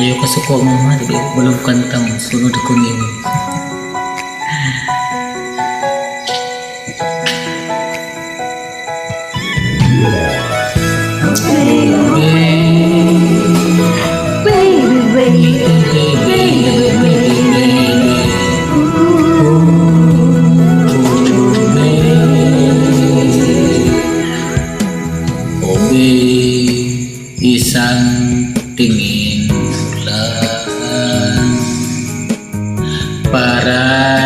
Ayaw ka suko mo ha, di balong kanta mo, sunod ako nimo. Isang tingin lang para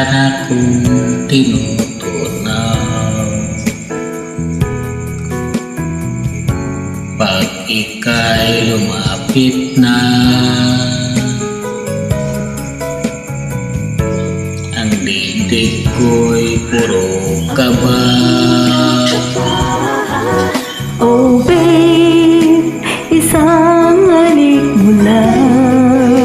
na kung tinutunaw. Pag ika'y lumapit na, ang dibdib ko'y puro kaba. Oh babe, isang halik mo lang,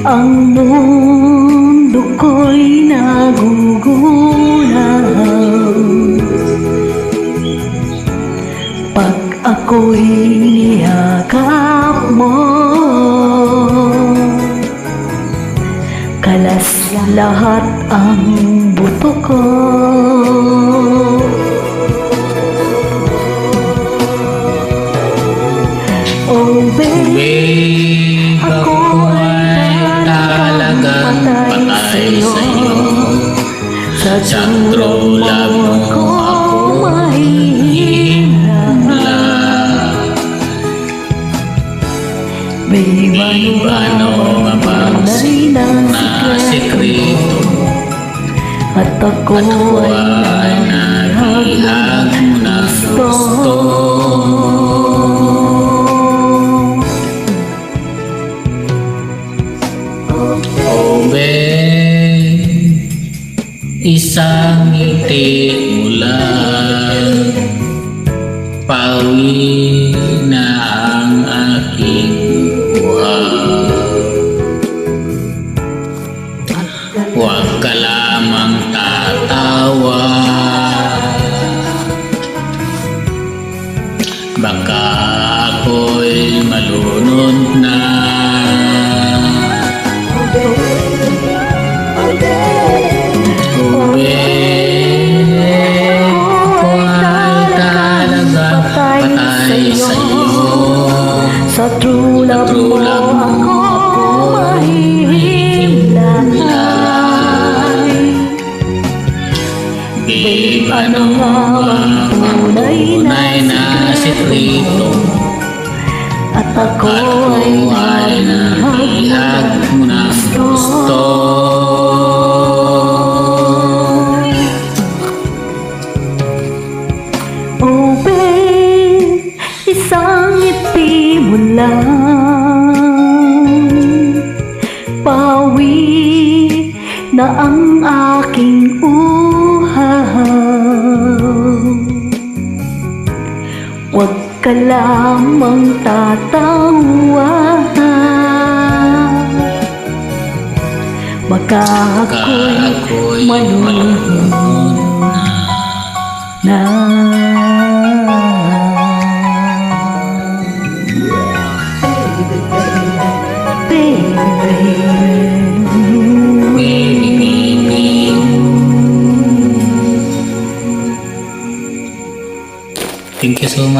ang mundo ko'y nagugulaw. Pag ako'y niyakap mo, kalas lahat ang buto ko. Oh babe, Ako ay talagang patay sa'yo. Sa true love mo ako mahihimla. Babe, ano nga bang na sekreto? At ako ay nabihag mo na gusto. Oh babe, isang ngiti mo lang, pawi na ang aking buhay. Huwag ka lamang tatawa, baka ako'y malunod na. Sa true love mo ako mahihimlay. Babe, ano ang tunay na sekreto? At ako ay nabihag mo na gusto. Oh babe, isang ngiti mo lang, pawi na ang aking uhaw. Huwag ka lamang tatawa, baka ako'y malunod na. Thank you so much.